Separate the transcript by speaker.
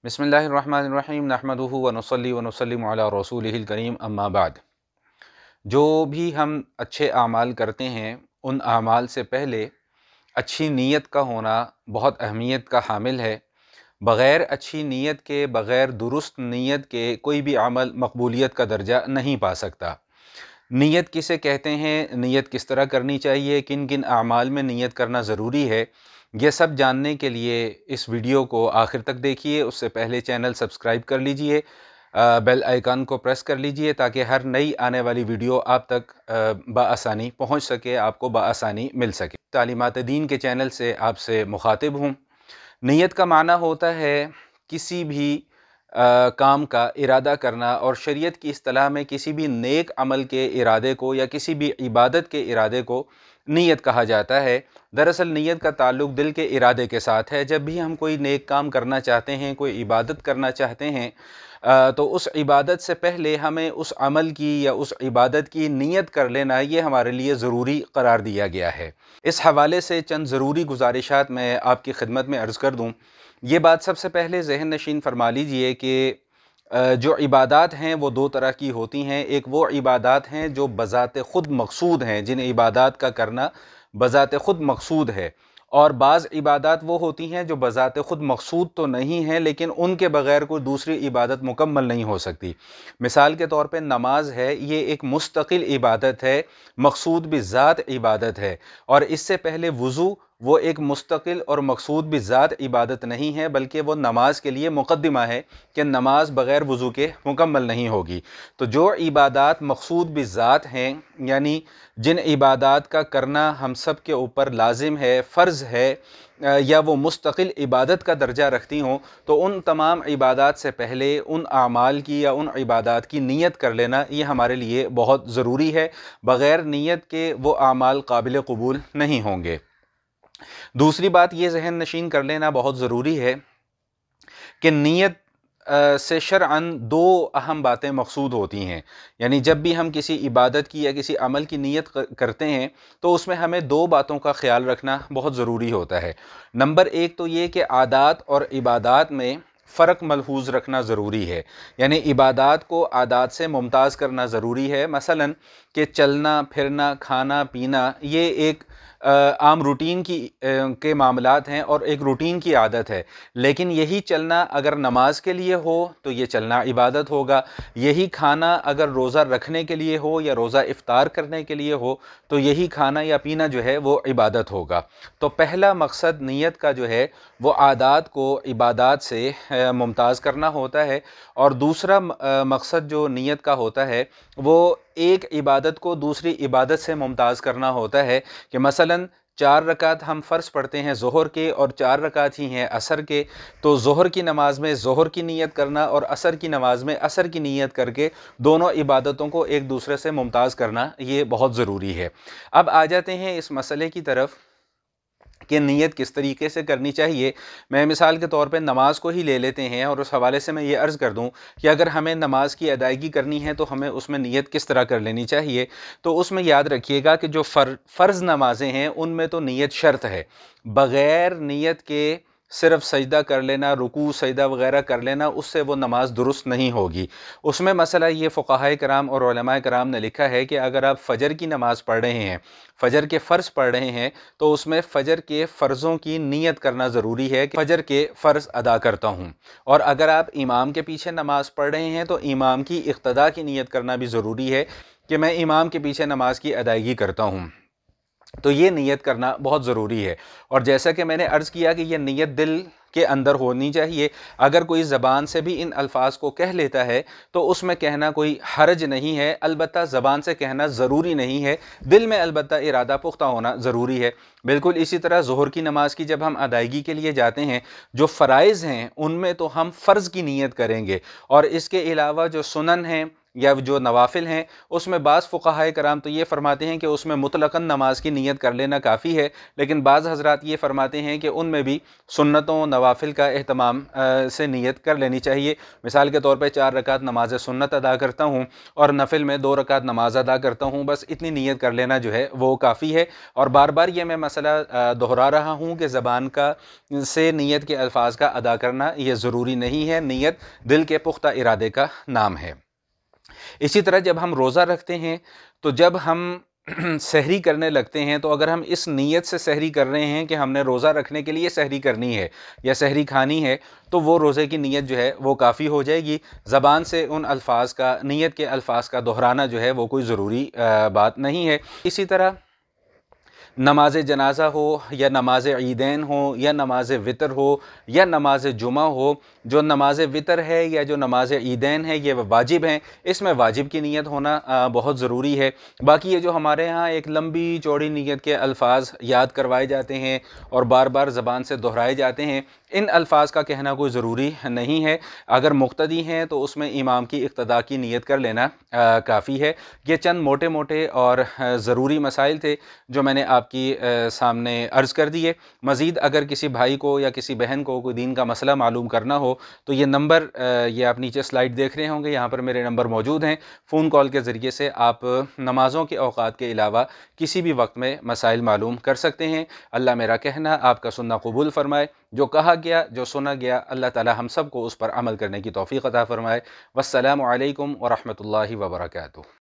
Speaker 1: बिस्मिल्लाहिर्रहमानिर्रहीम नहमदुहु व नुसल्ली व नुसल्लिमु अला रसूलिहिल करीम अम्मा बाद। जो भी हम अच्छे अमाल करते हैं उन अमाल से पहले अच्छी नीयत का होना बहुत अहमियत का हामिल है। बग़ैर अच्छी नीयत के, बग़ैर दुरुस्त नीयत के कोई भी अमल मकबूलियत का दर्जा नहीं पा सकता। नीयत किसे कहते हैं, नीयत किस तरह करनी चाहिए, किन किन अमाल में नीयत करना ज़रूरी है, ये सब जानने के लिए इस वीडियो को आखिर तक देखिए। उससे पहले चैनल सब्सक्राइब कर लीजिए, बेल आइकन को प्रेस कर लीजिए ताकि हर नई आने वाली वीडियो आप तक बआसानी पहुंच सके, आपको बआसानी मिल सके। तालीमात दीन के चैनल से आपसे मुखातिब हूँ। नीयत का माना होता है किसी भी काम का इरादा करना, और शरीयत की इस्तिलाह में किसी भी नेक अमल के इरादे को या किसी भी इबादत के इरादे को नीयत कहा जाता है। दरअसल नीयत का ताल्लुक दिल के इरादे के साथ है। जब भी हम कोई नेक काम करना चाहते हैं, कोई इबादत करना चाहते हैं, तो उस इबादत से पहले हमें उस अमल की या उस इबादत की नीयत कर लेना, ये हमारे लिए ज़रूरी करार दिया गया है। इस हवाले से चंद ज़रूरी गुजारिशात मैं आपकी खिदमत में अर्ज़ कर दूँ। ये बात सबसे पहले ज़हन नशीन फरमा लीजिए कि जो इबादत हैं वो दो तरह की होती हैं। एक वो इबादत हैं जो बज़ाते ख़ुद मक़सूद हैं, जिन इबादत का करना बज़ाते ख़ुद मक़सूद है, और बाज़ इबादत वो होती हैं जो बज़ाते ख़ुद मक़सूद तो नहीं हैं लेकिन उनके बग़ैर कोई दूसरी इबादत मुकम्मल नहीं हो सकती। मिसाल के तौर पे नमाज है, ये एक मुस्तकिल इबादत है, मक़सूद भी ज़ात इबादत है। और इससे पहले वज़ू, वो एक मुस्तकिल और मक़सूद भी ज़ात इबादत नहीं है, बल्कि वो नमाज के लिए मुक़द्दिमा है कि नमाज बग़ैर वज़ू के मुकम्मल नहीं होगी। तो जो इबादत मक़सूद भी ज़ात हैं, यानी जिन इबादत का करना हम सब के ऊपर लाजिम है, फ़र्ज़ है, या वो मुस्तकिल इबादत का दर्जा रखती हों, तो उन तमाम इबादत से पहले उन आमाल की या उन इबादत की नीयत कर लेना ये हमारे लिए बहुत ज़रूरी है। बग़ैर नीयत के वो आमाल काबिल क़बूल नहीं होंगे। दूसरी बात ये ज़हन नशीन कर लेना बहुत ज़रूरी है कि नीयत से शरअन दो अहम बातें मक़सूद होती हैं। यानी जब भी हम किसी इबादत की या किसी अमल की नीयत करते हैं तो उसमें हमें दो बातों का ख्याल रखना बहुत ज़रूरी होता है। नंबर एक तो ये कि आदात और इबादत में फ़र्क मलहूज़ रखना ज़रूरी है। यानी इबादत को आदात से मुमताज़ करना ज़रूरी है। मसलन कि चलना फिरना, खाना पीना, ये एक आम रूटीन के मामलात हैं और एक रूटीन की आदत है। लेकिन यही चलना अगर नमाज के लिए हो तो ये चलना इबादत होगा। यही खाना अगर रोज़ा रखने के लिए हो या रोज़ा इफ्तार करने के लिए हो तो यही खाना या पीना जो है वो इबादत होगा। तो पहला मकसद नीयत का जो है वो आदात को इबादत से मुमताज़ करना होता है, और दूसरा मकसद जो नीयत का होता है वो एक इबादत को दूसरी इबादत से मुमताज़ करना होता है। कि मसलन 4 रकात हम फ़र्ज़ पढ़ते हैं ज़ोहर के और 4 रकात ही हैं असर के, तो ज़ोहर की नमाज में ज़ोहर की नीयत करना और असर की नमाज में असर की नीयत करके दोनों इबादतों को एक दूसरे से मुमताज़ करना ये बहुत ज़रूरी है। अब आ जाते हैं इस मसले की तरफ कि नीयत किस तरीके से करनी चाहिए। मैं मिसाल के तौर पे नमाज को ही ले लेते हैं, और उस हवाले से मैं ये अर्ज़ कर दूं कि अगर हमें नमाज की अदायगी करनी है तो हमें उसमें नीयत किस तरह कर लेनी चाहिए। तो उसमें याद रखिएगा कि जो फ़र्ज़ नमाजें हैं उनमें तो नीयत शर्त है। बग़ैर नीयत के सिर्फ सजदा कर लेना, रुकू सजदा वगैरह कर लेना, उससे वो नमाज दुरुस्त नहीं होगी। उसमें मसला ये फ़ुक़हाए कराम और उलमाए कराम ने लिखा है कि अगर आप फ़जर की नमाज़ पढ़ रहे हैं, फ़जर के फ़र्ज़ पढ़ रहे हैं, तो उसमें फ़जर के फ़र्ज़ों की नीयत करना ज़रूरी है कि फ़जर के फ़र्ज़ अदा करता हूँ। और अगर आप इमाम के पीछे नमाज़ पढ़ रहे हैं तो इमाम की इक़्तिदा की नीयत करना भी ज़रूरी है कि मैं इमाम के पीछे नमाज की अदायगी करता हूँ। तो ये नीयत करना बहुत ज़रूरी है। और जैसा कि मैंने अर्ज़ किया कि ये नीयत दिल के अंदर होनी चाहिए। अगर कोई ज़बान से भी इन अल्फाज को कह लेता है तो उसमें कहना कोई हर्ज नहीं है, अलबत्ता ज़बान से कहना ज़रूरी नहीं है, दिल में अलबत्ता इरादा पुख्ता होना ज़रूरी है। बिल्कुल इसी तरह ज़ोहर की नमाज की जब हम अदायगी के लिए जाते हैं, जो फ़राइज़ हैं उनमें तो हम फ़र्ज़ की नीयत करेंगे, और इसके अलावा जो सुनन हैं یا جو نوافل ہیں اس میں بعض فقہائے کرام تو یہ فرماتے ہیں کہ اس میں مطلقاً نماز کی نیت کر لینا کافی ہے، لیکن بعض حضرات یہ فرماتے ہیں کہ ان میں بھی سنتوں نوافل کا اہتمام سے نیت کر لینی چاہیے۔ مثال کے طور پہ 4 رکعت نماز سنت ادا کرتا ہوں اور نفل میں 2 رکعت نماز ادا کرتا ہوں، بس اتنی نیت کر لینا جو ہے وہ کافی ہے۔ اور بار بار یہ میں مسئلہ دہرا رہا ہوں کہ زبان کا سے نیت کے الفاظ کا ادا کرنا یہ ضروری نہیں ہے، نیت دل کے پختہ ارادے کا نام ہے۔ اسی طرح جب ہم روزہ رکھتے ہیں تو جب ہم سحری کرنے لگتے ہیں تو اگر ہم اس نیت سے سحری کر رہے ہیں کہ ہم نے روزہ رکھنے کے لیے سحری کرنی ہے یا سحری کھانی ہے تو وہ روزے کی نیت جو ہے وہ کافی ہو جائے گی۔ زبان سے ان الفاظ کا، نیت کے الفاظ کا دہرانا جو ہے وہ کوئی ضروری بات نہیں ہے۔ اسی طرح نماز جنازہ ہو یا نماز عیدین ہو یا نماز وطر ہو یا نماز جمعہ ہو، جو نماز وطر ہے یا جو نماز عیدین ہے یہ واجب ہیں، اس میں واجب کی نیت ہونا بہت ضروری ہے۔ باقی یہ جو ہمارے ہاں ایک لمبی چوڑی نیت کے الفاظ یاد کروائے جاتے ہیں اور بار بار زبان سے دہرائے جاتے ہیں، ان الفاظ کا کہنا کوئی ضروری نہیں ہے۔ اگر مقتدی ہیں تو اس میں امام کی اقتداء کی نیت کر لینا کافی ہے۔ یہ چند موٹے موٹے اور ضروری مسائل تھے جو میں نے آپ کی سامنے عرض کر دیے۔ مزید اگر کسی بھائی کو یا کسی بہن کو کوئی دین کا مسئلہ معلوم کرنا ہو تو یہ نمبر، یہ آپ نیچے سلائیڈ دیکھ رہے ہوں گے، یہاں پر میرے نمبر موجود ہیں۔ فون کال کے ذریعے سے آپ نمازوں کے اوقات کے علاوہ کسی بھی وقت میں مسائل معلوم کر سکتے ہیں۔ اللہ میرا کہنا آپ کا سننا قبول فرمائے، جو کہا گیا جو سنا گیا اللہ تعالی ہم سب کو اس پر عمل کرنے کی توفیق عطا فرمائے۔ والسلام علیکم ورحمۃ اللہ وبرکاتہ۔